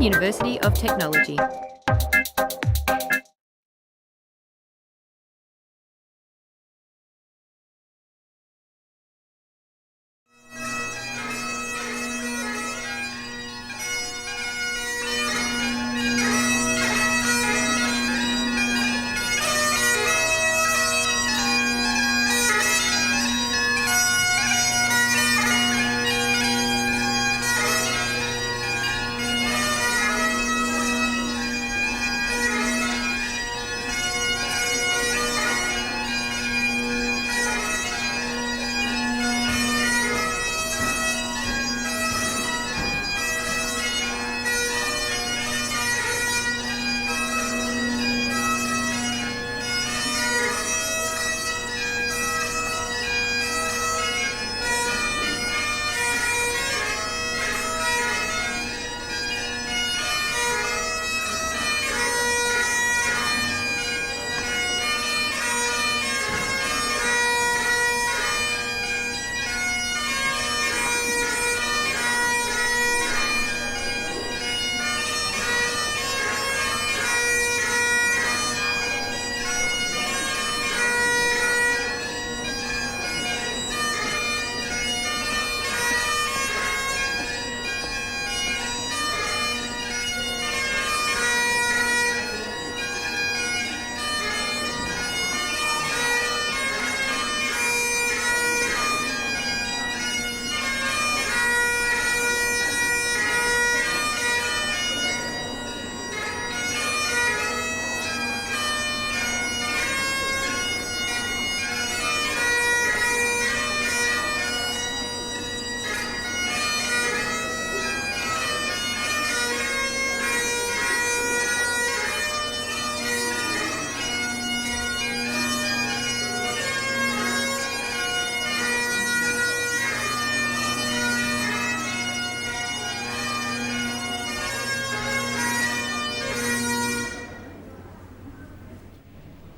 Hawthorn University of Technology.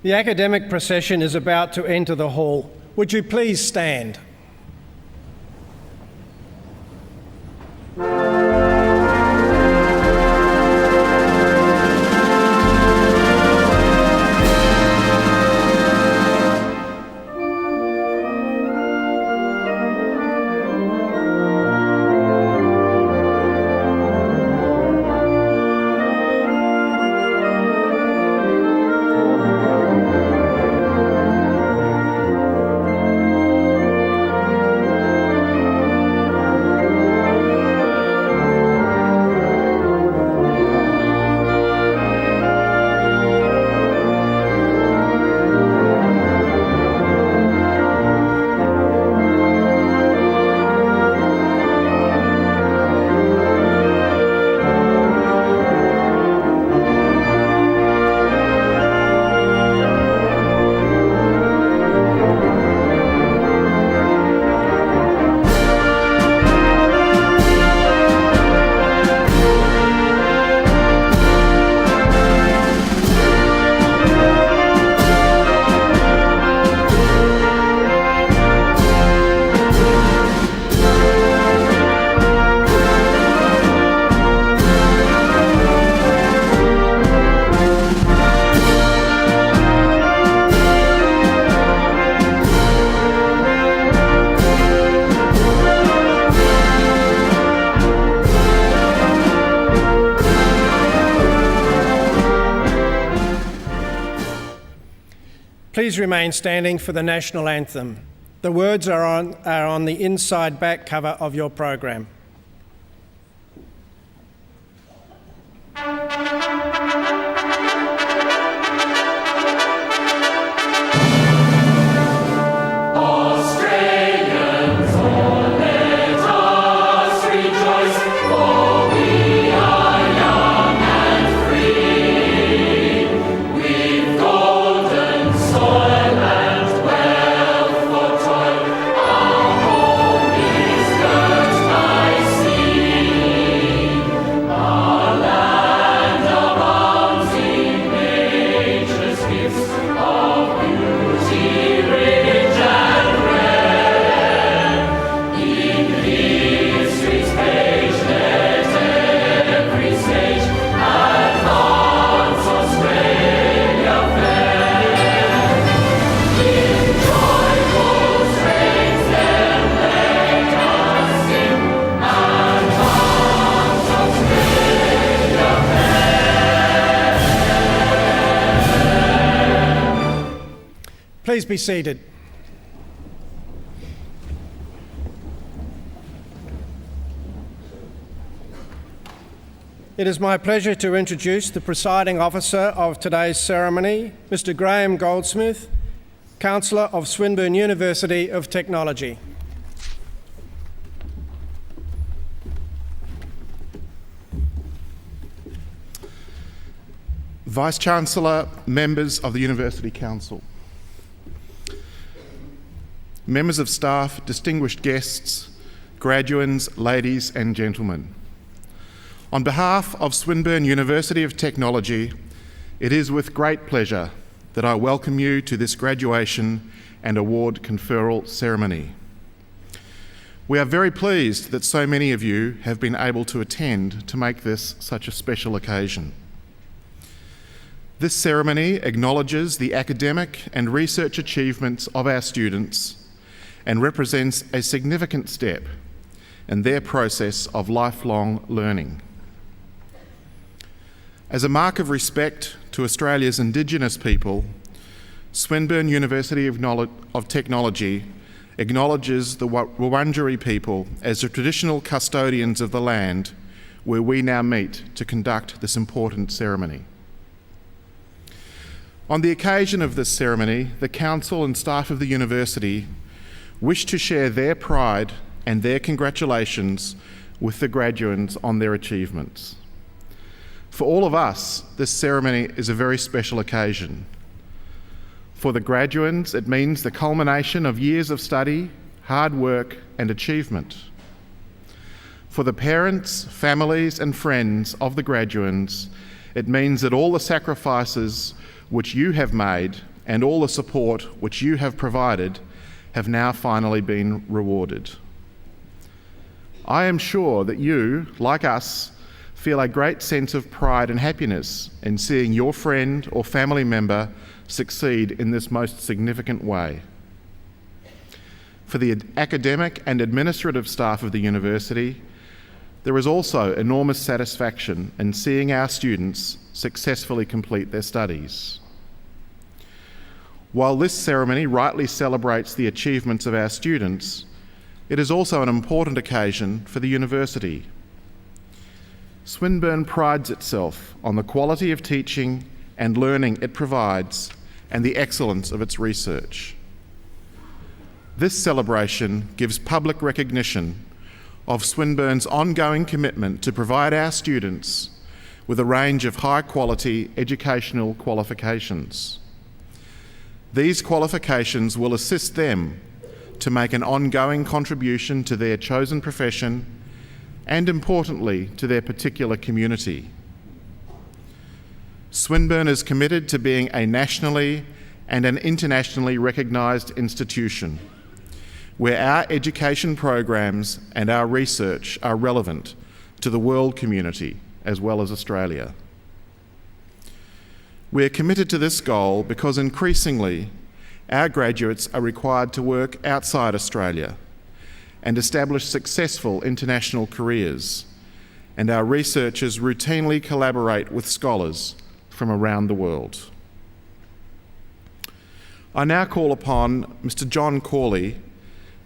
The academic procession is about to enter the hall. Would you please stand? Please remain standing for the national anthem. The words are on the inside back cover of your program. Nice. Please be seated. It is my pleasure to introduce the presiding officer of today's ceremony, Mr. Graham Goldsmith, Councillor of Swinburne University of Technology. Vice-Chancellor, members of the University Council, members of staff, distinguished guests, graduands, ladies and gentlemen. On behalf of Swinburne University of Technology, it is with great pleasure that I welcome you to this graduation and award conferral ceremony. We are very pleased that so many of you have been able to attend to make this such a special occasion. This ceremony acknowledges the academic and research achievements of our students and represents a significant step in their process of lifelong learning. As a mark of respect to Australia's Indigenous people, Swinburne University of Technology acknowledges the Wurundjeri people as the traditional custodians of the land where we now meet to conduct this important ceremony. On the occasion of this ceremony, the Council and staff of the University wish to share their pride and their congratulations with the graduands on their achievements. For all of us, this ceremony is a very special occasion. For the graduands, it means the culmination of years of study, hard work and achievement. For the parents, families and friends of the graduands, it means that all the sacrifices which you have made and all the support which you have provided have now finally been rewarded. I am sure that you, like us, feel a great sense of pride and happiness in seeing your friend or family member succeed in this most significant way. For the academic and administrative staff of the university, there is also enormous satisfaction in seeing our students successfully complete their studies. While this ceremony rightly celebrates the achievements of our students, it is also an important occasion for the university. Swinburne prides itself on the quality of teaching and learning it provides and the excellence of its research. This celebration gives public recognition of Swinburne's ongoing commitment to provide our students with a range of high-quality educational qualifications. These qualifications will assist them to make an ongoing contribution to their chosen profession and, importantly, to their particular community. Swinburne is committed to being a nationally and an internationally recognised institution where our education programs and our research are relevant to the world community as well as Australia. We are committed to this goal because increasingly our graduates are required to work outside Australia and establish successful international careers, and our researchers routinely collaborate with scholars from around the world. I now call upon Mr. John Corley,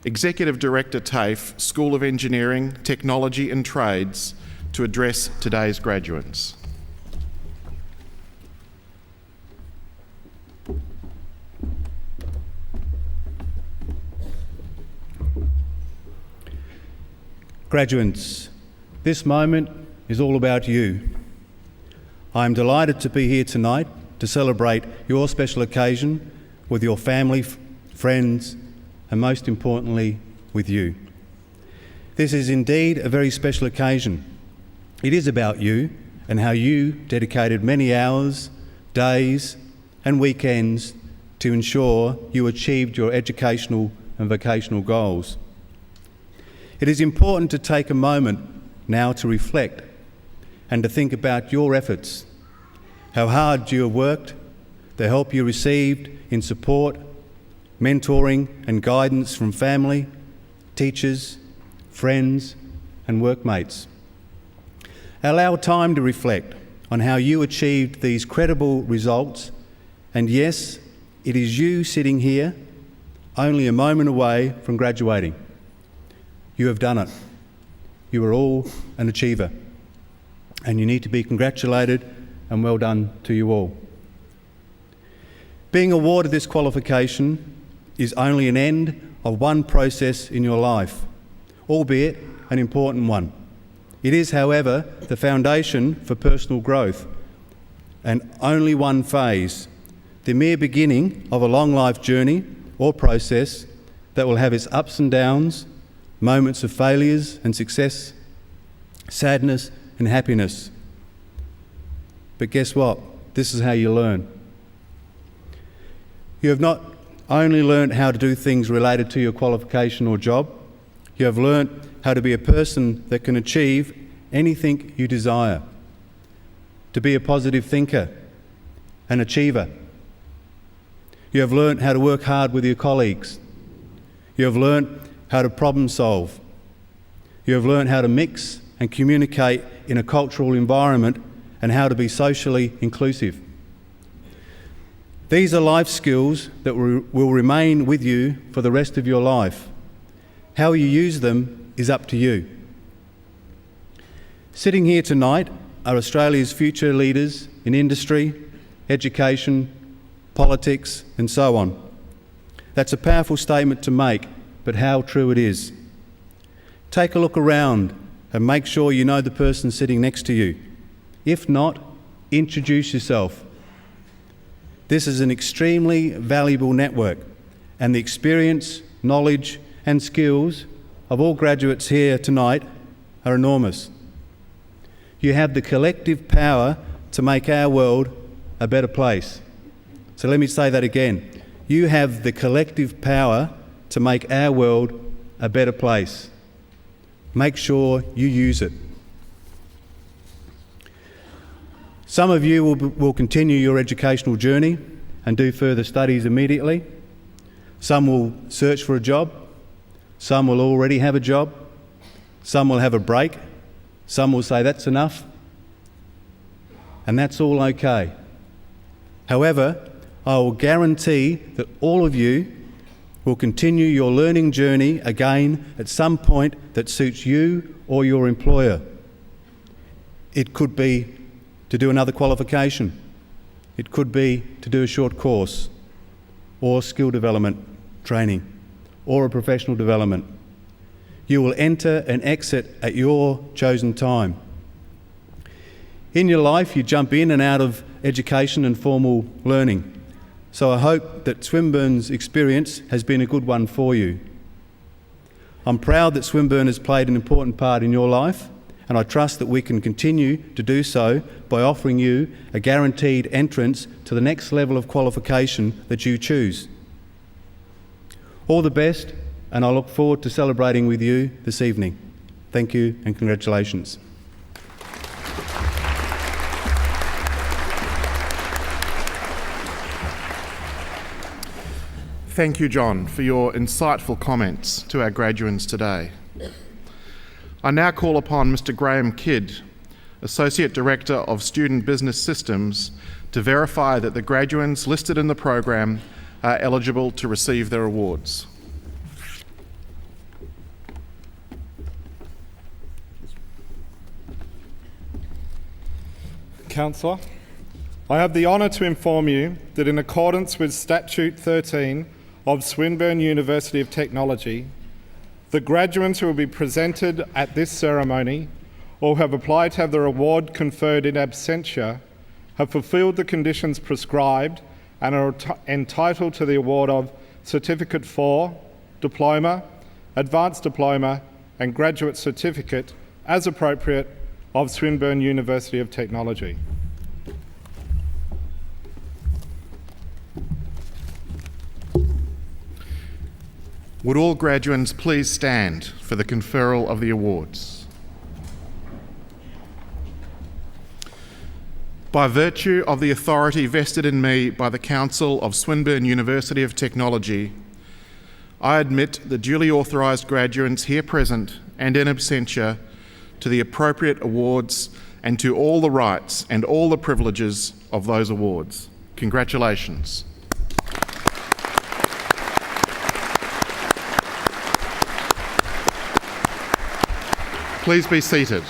Executive Director, TAFE, School of Engineering, Technology and Trades, to address today's graduates. Graduates, this moment is all about you. I am delighted to be here tonight to celebrate your special occasion with your family, friends, and most importantly, with you. This is indeed a very special occasion. It is about you and how you dedicated many hours, days, and weekends to ensure you achieved your educational and vocational goals. It is important to take a moment now to reflect and to think about your efforts, how hard you have worked, the help you received in support, mentoring and guidance from family, teachers, friends and workmates. Allow time to reflect on how you achieved these credible results, and yes, it is you sitting here, only a moment away from graduating. You have done it. You are all an achiever, and you need to be congratulated, and well done to you all. Being awarded this qualification is only an end of one process in your life, albeit an important one. It is, however, the foundation for personal growth, and only one phase, the mere beginning of a long life journey or process that will have its ups and downs, moments of failures and success, sadness and happiness. But guess what? This is how you learn. You have not only learned how to do things related to your qualification or job, you have learnt how to be a person that can achieve anything you desire, to be a positive thinker, an achiever. You have learnt how to work hard with your colleagues. You have learnt how to problem solve. You have learnt how to mix and communicate in a cultural environment and how to be socially inclusive. These are life skills that will remain with you for the rest of your life. How you use them is up to you. Sitting here tonight are Australia's future leaders in industry, education, politics, and so on. That's a powerful statement to make, but how true it is. Take a look around and make sure you know the person sitting next to you. If not, introduce yourself. This is an extremely valuable network, and the experience, knowledge, and skills of all graduates here tonight are enormous. You have the collective power to make our world a better place. So let me say that again. You have the collective power to make our world a better place. Make sure you use it. Some of you will continue your educational journey and do further studies immediately. Some will search for a job. Some will already have a job. Some will have a break. Some will say that's enough. And that's all okay. However, I will guarantee that all of you will continue your learning journey again at some point that suits you or your employer. It could be to do another qualification. It could be to do a short course or skill development training or a professional development. You will enter and exit at your chosen time. In your life, you jump in and out of education and formal learning. So I hope that Swinburne's experience has been a good one for you. I'm proud that Swinburne has played an important part in your life, and I trust that we can continue to do so by offering you a guaranteed entrance to the next level of qualification that you choose. All the best, and I look forward to celebrating with you this evening. Thank you and congratulations. Thank you, John, for your insightful comments to our graduates today. I now call upon Mr. Graham Kidd, Associate Director of Student Business Systems, to verify that the graduates listed in the program are eligible to receive their awards. Councillor, I have the honour to inform you that in accordance with Statute 13 of Swinburne University of Technology, the graduates who will be presented at this ceremony or who have applied to have their award conferred in absentia have fulfilled the conditions prescribed and are entitled to the award of Certificate 4, Diploma, Advanced Diploma and Graduate Certificate as appropriate of Swinburne University of Technology. Would all graduates please stand for the conferral of the awards? By virtue of the authority vested in me by the Council of Swinburne University of Technology, I admit the duly authorised graduates here present and in absentia to the appropriate awards and to all the rights and all the privileges of those awards. Congratulations. Please be seated.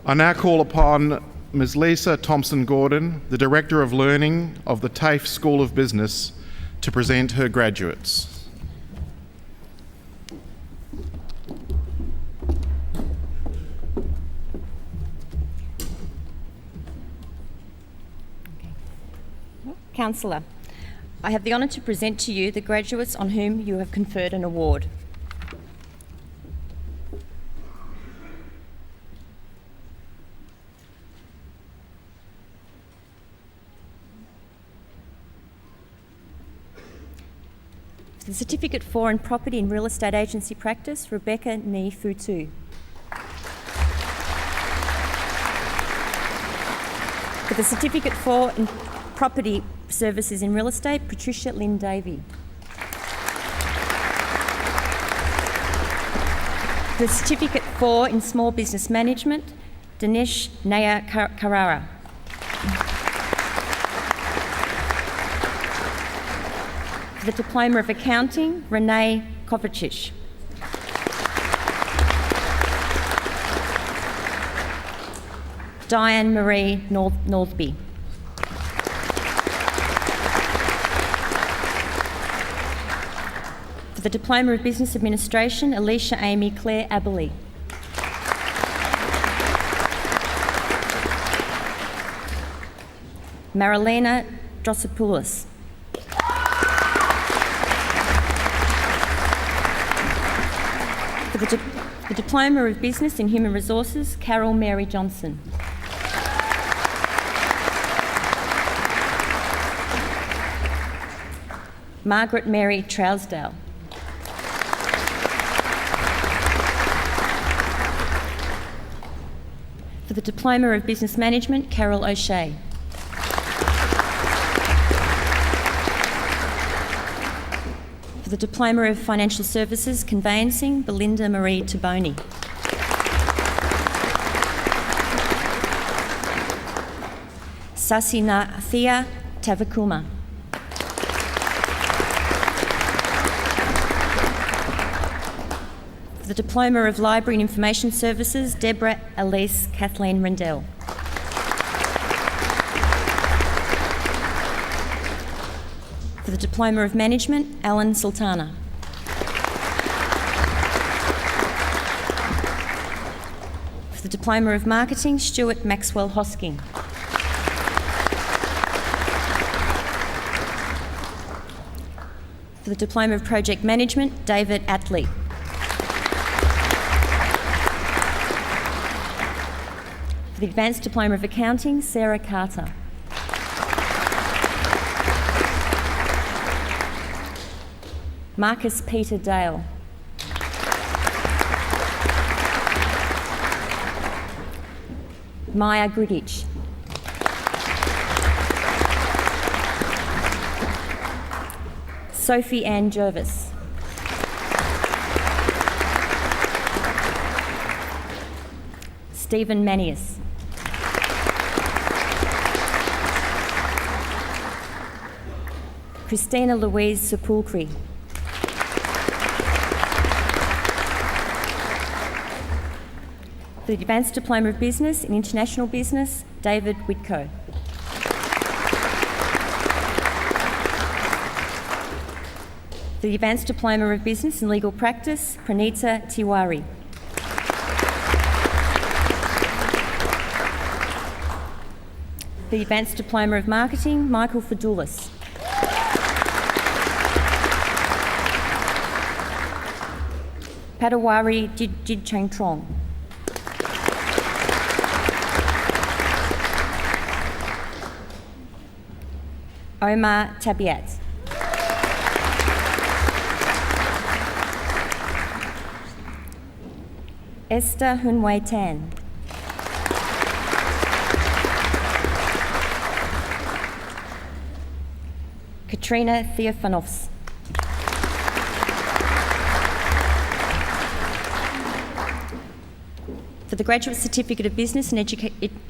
I now call upon Ms. Lisa Thompson-Gordon, the Director of Learning of the TAFE School of Business, to present her graduates. Councillor, I have the honour to present to you the graduates on whom you have conferred an award. For the Certificate 4 in Property and Real Estate Agency Practice, Rebecca Ni Futu. For the Certificate 4 in Property Services in Real Estate, Patricia Lynn Davey. For the Certificate 4 in Small Business Management, Dinesh Naya Karara. For the Diploma of Accounting, Renee Kovacic. Diane Marie Northby. For the Diploma of Business Administration, Alicia Amy Claire Aberley. Marilena Drossopoulos. For the Diploma of Business in Human Resources, Carol Mary Johnson. Margaret Mary Trousdale. For the Diploma of Business Management, Carol O'Shea. For the Diploma of Financial Services Conveyancing, Belinda Marie Taboni. Sasinathia Tavakuma. For the Diploma of Library and Information Services, Deborah Elise Kathleen Rendell. For the Diploma of Management, Alan Sultana. For the Diploma of Marketing, Stuart Maxwell Hosking. For the Diploma of Project Management, David Atley. For the Advanced Diploma of Accounting, Sarah Carter. Marcus Peter Dale. Maya Goodich. Sophie Ann Jervis. Stephen Manius. Christina Louise Sepulcri. For the Advanced Diploma of Business in International Business, David Whitco. For the Advanced Diploma of Business in Legal Practice, Pranita Tiwari. For the Advanced Diploma of Marketing, Michael Fadoulis. Patawari Jidchang Trong. Omar Tabiat. Esther Hunwei Tan. Katrina Theophanos. For the Graduate Certificate of Business and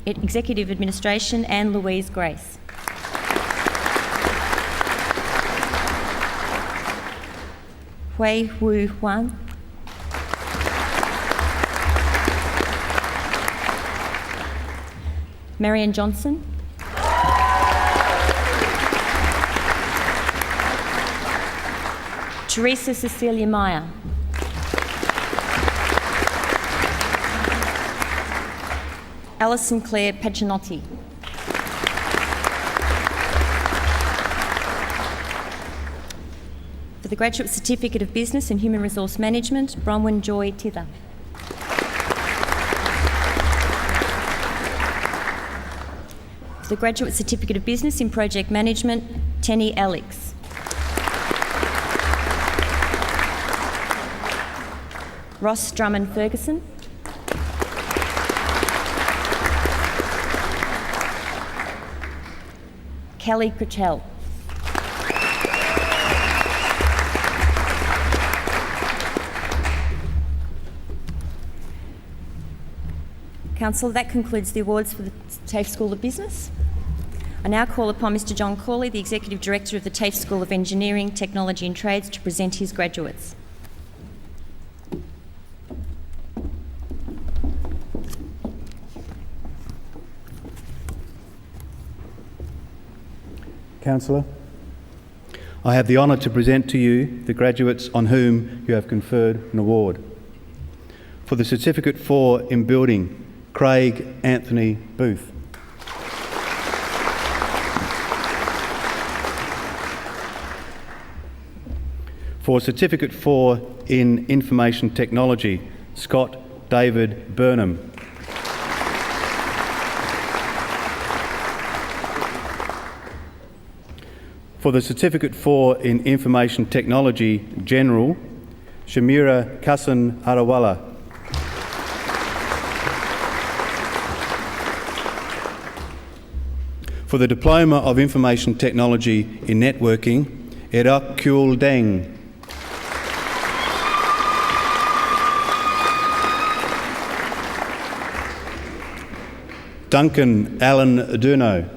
Executive Administration, Anne Louise Grace. Hui Wu Huan. Marion Johnson. Teresa Cecilia Meyer. Alison Claire Paginotti. For the Graduate Certificate of Business and Human Resource Management, Bronwyn Joy Tither. For the Graduate Certificate of Business in Project Management, Tenny Alex. Ross Drummond Ferguson. Kelly Critchell. Council, that concludes the awards for the TAFE School of Business. I now call upon Mr John Corley, the Executive Director of the TAFE School of Engineering, Technology and Trades, to present his graduates. Councillor, I have the honour to present to you the graduates on whom you have conferred an award. For the Certificate 4 in Building, Craig Anthony Booth. For Certificate 4 in Information Technology, Scott David Burnham. For the Certificate 4 in Information Technology General, Shamira Kassan Arawala. For the Diploma of Information Technology in Networking, Erak Kyul Deng. Duncan Allen Durno.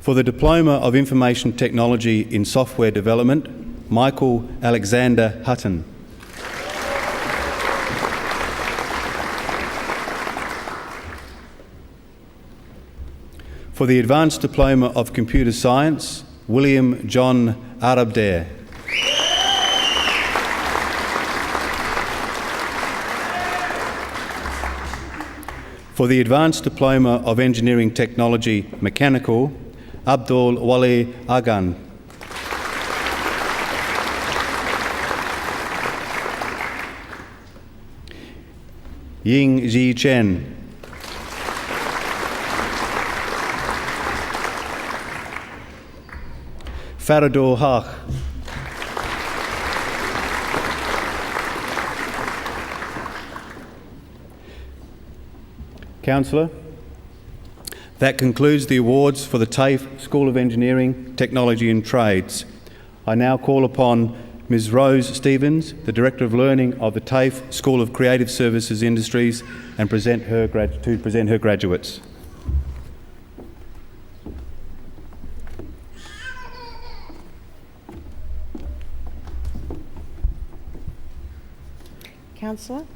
For the Diploma of Information Technology in Software Development, Michael Alexander Hutton. For the Advanced Diploma of Computer Science, William John Arabdare. For the Advanced Diploma of Engineering Technology Mechanical, Abdul Wali Agan. Ying Ji Chen. Farador Haq. Councillor, that concludes the awards for the TAFE School of Engineering, Technology and Trades. I now call upon Ms Rose Stevens, the Director of Learning of the TAFE School of Creative Services Industries, and present her graduates. Councillor,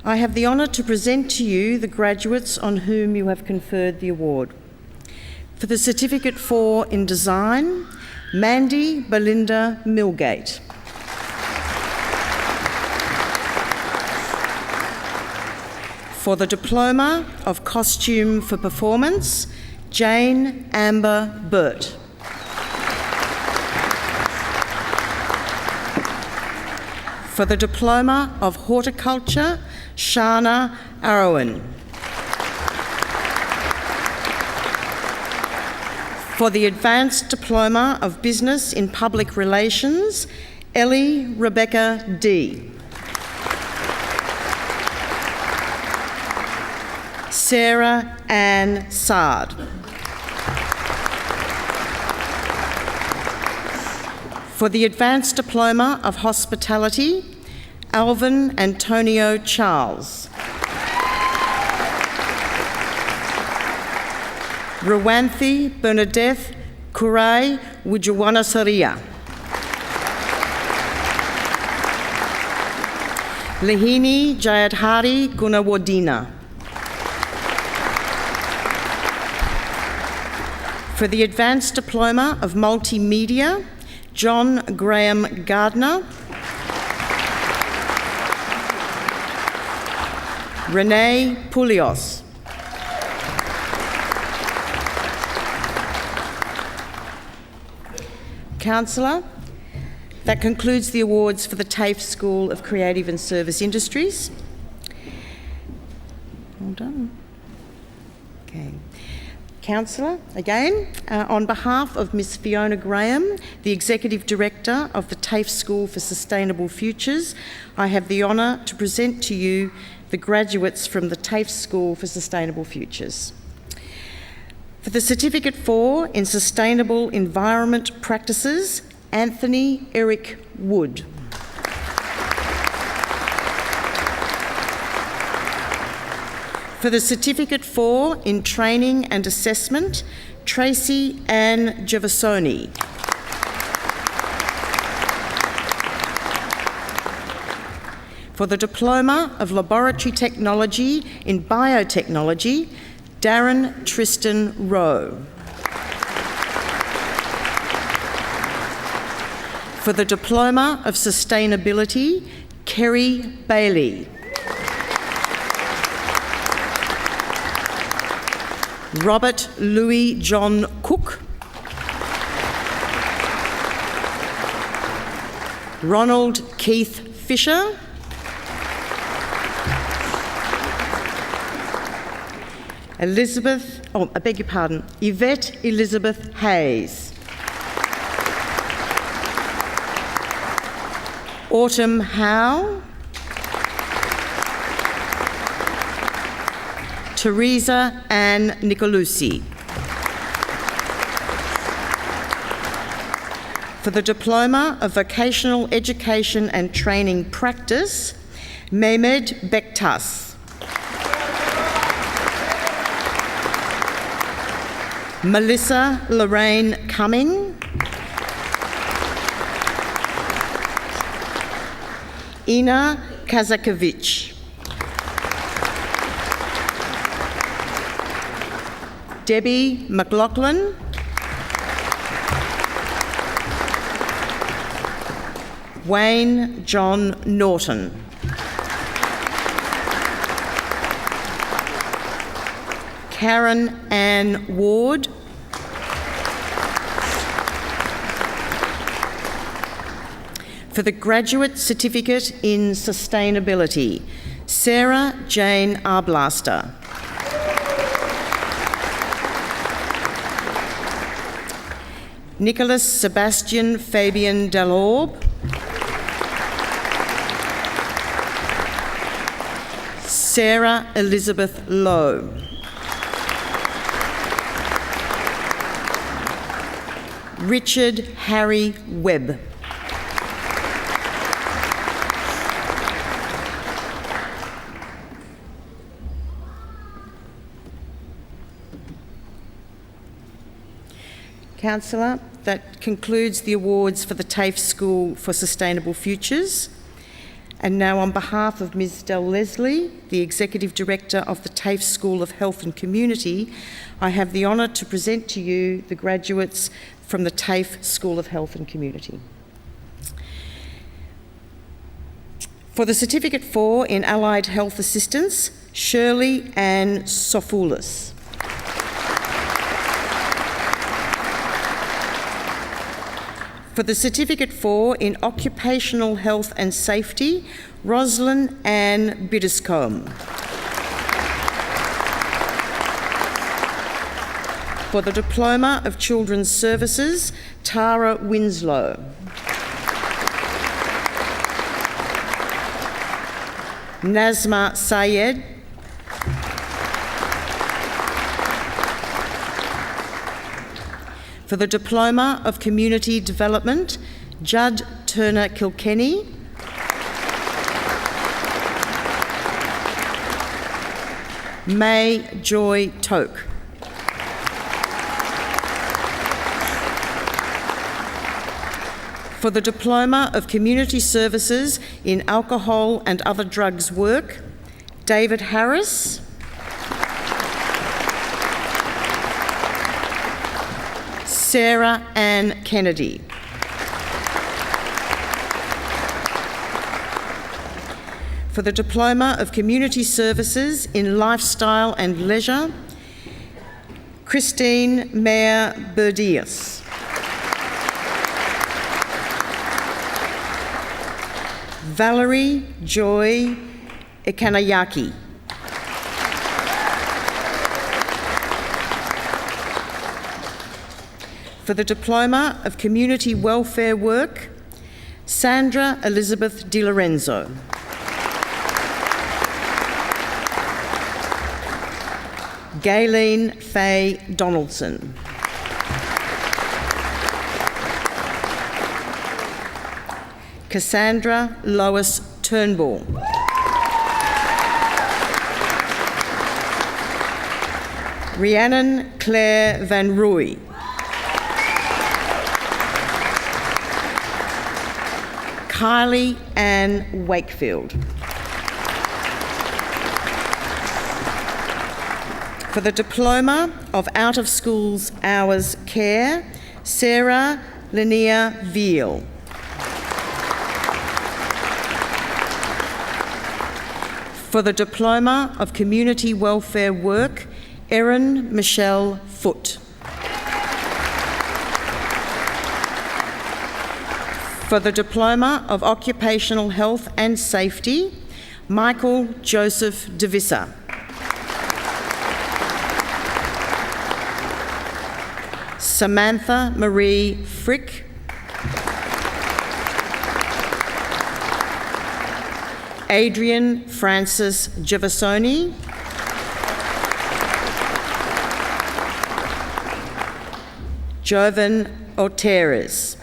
I have the honour to present to you the graduates on whom you have conferred the award. For the Certificate 4 in Design, Mandy Belinda Milgate. For the Diploma of Costume for Performance, Jane Amber Burt. For the Diploma of Horticulture, Shana Arawan. For the Advanced Diploma of Business in Public Relations, Ellie Rebecca D. Sarah Ann Sard. For the Advanced Diploma of Hospitality, Alvin Antonio Charles. Rwanthi Bernadette Kurai Wijuwanasaria. Lahini Jayadhari Gunawardena. For the Advanced Diploma of Multimedia, John Graham Gardner. Renee Poulios. Councillor, that concludes the awards for the TAFE School of Creative and Service Industries. Well done. Okay. Councillor, again, on behalf of Ms Fiona Graham, the Executive Director of the TAFE School for Sustainable Futures, I have the honour to present to you the graduates from the TAFE School for Sustainable Futures. For the Certificate 4 in Sustainable Environment Practices, Anthony Eric Wood. For the Certificate 4 in Training and Assessment, Tracy Ann Gervasoni. For the Diploma of Laboratory Technology in Biotechnology, Darren Tristan Rowe. For the Diploma of Sustainability, Kerry Bailey. Robert Louis John Cook. Ronald Keith Fisher. Yvette Elizabeth Hayes. Autumn Howe. Teresa Ann Nicolucci. For the Diploma of Vocational Education and Training Practice, Mehmed Bektas. Melissa Lorraine Cumming. Ina Kazakovich. Debbie McLaughlin. Wayne John Norton. Karen Ann Ward. For the Graduate Certificate in Sustainability, Sarah Jane Arblaster. Nicholas Sebastian Fabian Delorbe. Sarah Elizabeth Lowe. Richard Harry Webb. Councillor, that concludes the awards for the TAFE School for Sustainable Futures. And now, on behalf of Ms Del Leslie, the Executive Director of the TAFE School of Health and Community, I have the honour to present to you the graduates from the TAFE School of Health and Community. For the Certificate 4 in Allied Health Assistance, Shirley Ann Sofoulis. For the Certificate 4 in Occupational Health and Safety, Rosalind Ann Biddiscombe. For the Diploma of Children's Services, Tara Winslow. Nazma Sayed. For the Diploma of Community Development, Judd Turner Kilkenny. May Joy Toke. For the Diploma of Community Services in Alcohol and Other Drugs Work, David Harris. Sarah Ann Kennedy. For the Diploma of Community Services in Lifestyle and Leisure, Christine Mayer Berdius. Valerie Joy Ikanayaki. For the Diploma of Community Welfare Work, Sandra Elizabeth Di Lorenzo. Gayleen Faye Donaldson. Cassandra Lois Turnbull. Rhiannon Claire Van Rooy. Kylie Ann Wakefield. For the Diploma of Out of Schools Hours Care, Sarah Linnea Veal. For the Diploma of Community Welfare Work, Erin Michelle Foote. For the Diploma of Occupational Health and Safety, Michael Joseph DeVissa. Samantha Marie Frick. Adrian Francis Giavassoni. Jovan Oteres.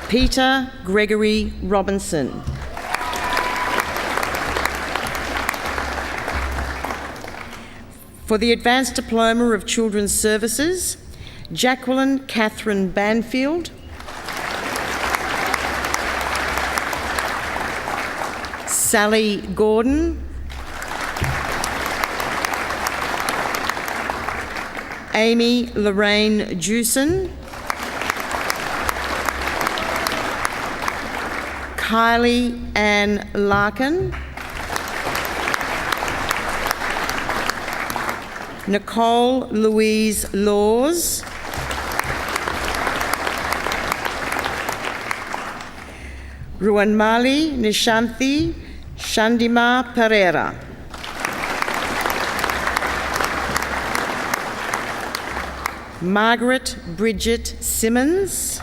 Peter Gregory Robinson. For the Advanced Diploma of Children's Services, Jacqueline Catherine Banfield. Sally Gordon. Amy Lorraine Jewson. Kylie Ann Larkin. Nicole Louise Laws. Ruanmali Nishanthi Shandima Pereira. Margaret Bridget Simmons.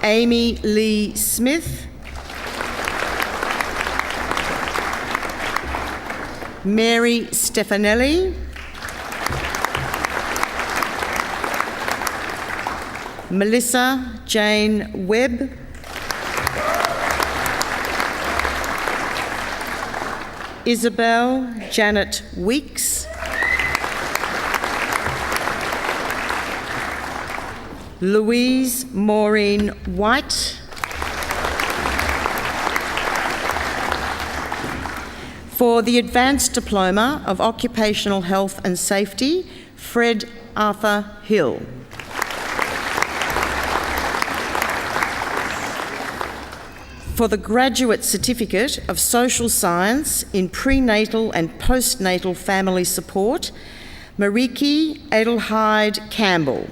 Amy Lee Smith. Mary Stefanelli. Melissa Jane Webb. Isabel Janet Weeks. Louise Maureen White. For the Advanced Diploma of Occupational Health and Safety, Fred Arthur Hill. For the Graduate Certificate of Social Science in Prenatal and Postnatal Family Support, Mariki Adelheid Campbell.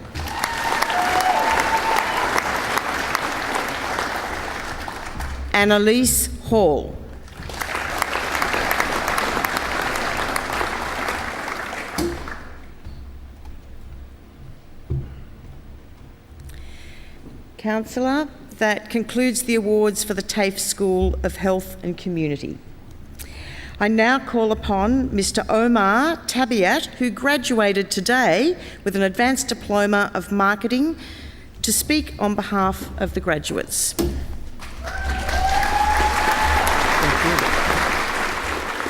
Annalise Hall. Councillor, that concludes the awards for the TAFE School of Health and Community. I now call upon Mr. Omar Tabiat, who graduated today with an Advanced Diploma of Marketing, to speak on behalf of the graduates.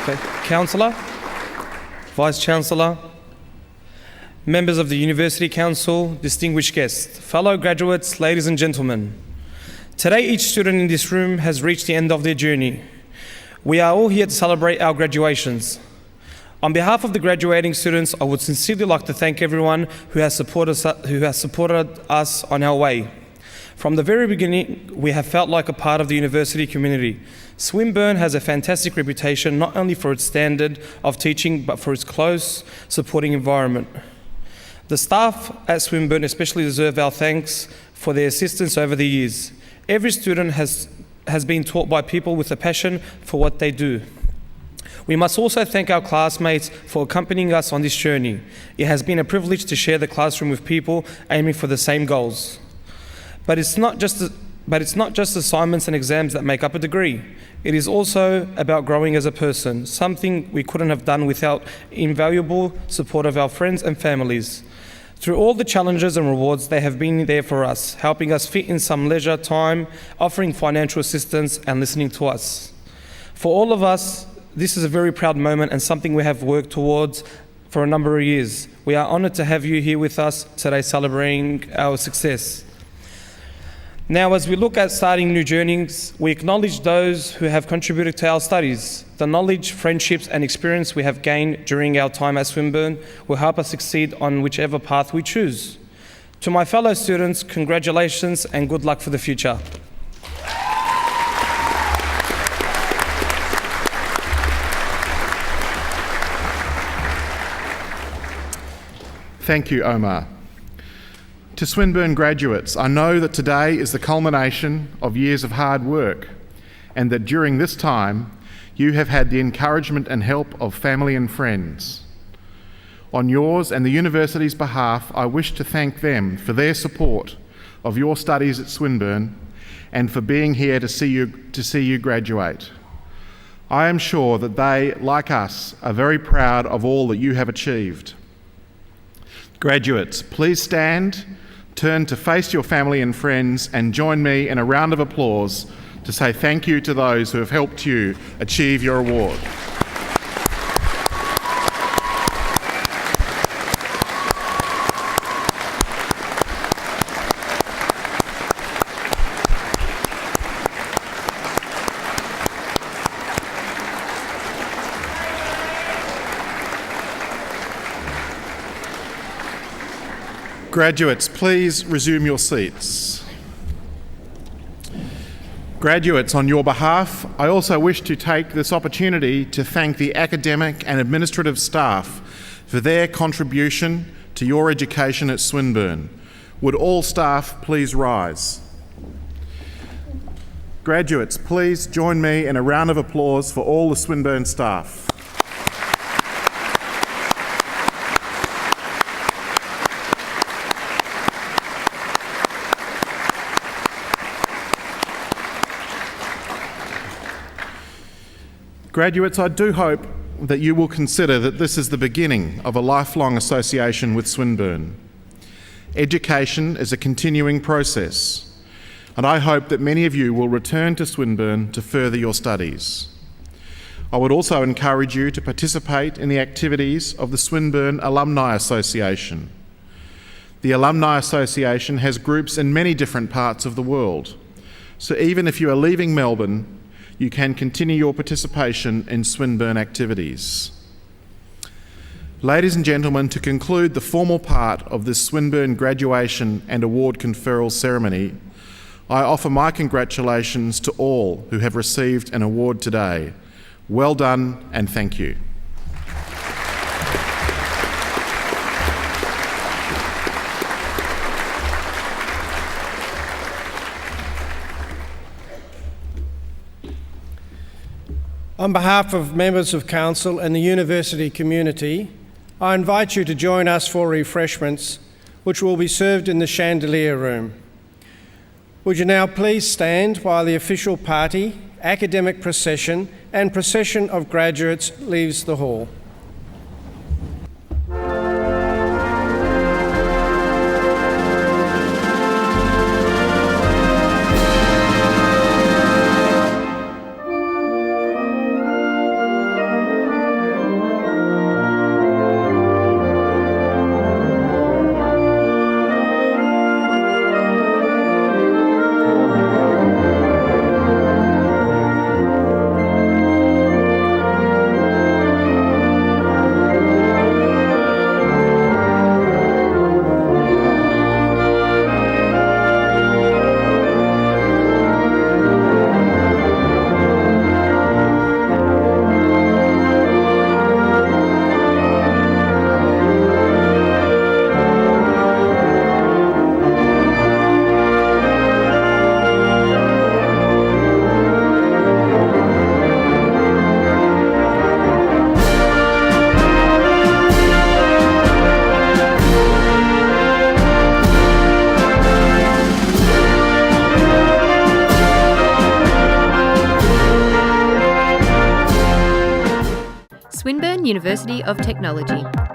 Okay. Councillor, Vice-Chancellor, members of the University Council, distinguished guests, fellow graduates, ladies and gentlemen. Today, each student in this room has reached the end of their journey. We are all here to celebrate our graduations. On behalf of the graduating students, I would sincerely like to thank everyone who has supported us on our way. From the very beginning, we have felt like a part of the university community. Swinburne has a fantastic reputation not only for its standard of teaching, but for its close, supporting environment. The staff at Swinburne especially deserve our thanks for their assistance over the years. Every student has been taught by people with a passion for what they do. We must also thank our classmates for accompanying us on this journey. It has been a privilege to share the classroom with people aiming for the same goals. But it's not just assignments and exams that make up a degree. It is also about growing as a person, something we couldn't have done without invaluable support of our friends and families. Through all the challenges and rewards, they have been there for us, helping us fit in some leisure time, offering financial assistance and listening to us. For all of us, this is a very proud moment and something we have worked towards for a number of years. We are honoured to have you here with us today celebrating our success. Now, as we look at starting new journeys, we acknowledge those who have contributed to our studies. The knowledge, friendships and experience we have gained during our time at Swinburne will help us succeed on whichever path we choose. To my fellow students, congratulations and good luck for the future. Thank you, Omar. To Swinburne graduates, I know that today is the culmination of years of hard work, and that during this time, you have had the encouragement and help of family and friends. On yours and the university's behalf, I wish to thank them for their support of your studies at Swinburne and for being here to see you graduate. I am sure that they, like us, are very proud of all that you have achieved. Graduates, please stand, turn to face your family and friends, and join me in a round of applause to say thank you to those who have helped you achieve your award. Graduates, please resume your seats. Graduates, on your behalf, I also wish to take this opportunity to thank the academic and administrative staff for their contribution to your education at Swinburne. Would all staff please rise? Graduates, please join me in a round of applause for all the Swinburne staff. Graduates, I do hope that you will consider that this is the beginning of a lifelong association with Swinburne. Education is a continuing process, and I hope that many of you will return to Swinburne to further your studies. I would also encourage you to participate in the activities of the Swinburne Alumni Association. The Alumni Association has groups in many different parts of the world, so even if you are leaving Melbourne, you can continue your participation in Swinburne activities. Ladies and gentlemen, to conclude the formal part of this Swinburne graduation and award conferral ceremony, I offer my congratulations to all who have received an award today. Well done and thank you. On behalf of members of Council and the university community, I invite you to join us for refreshments, which will be served in the chandelier room. Would you now please stand while the official party, academic procession and procession of graduates leaves the hall. University of Technology.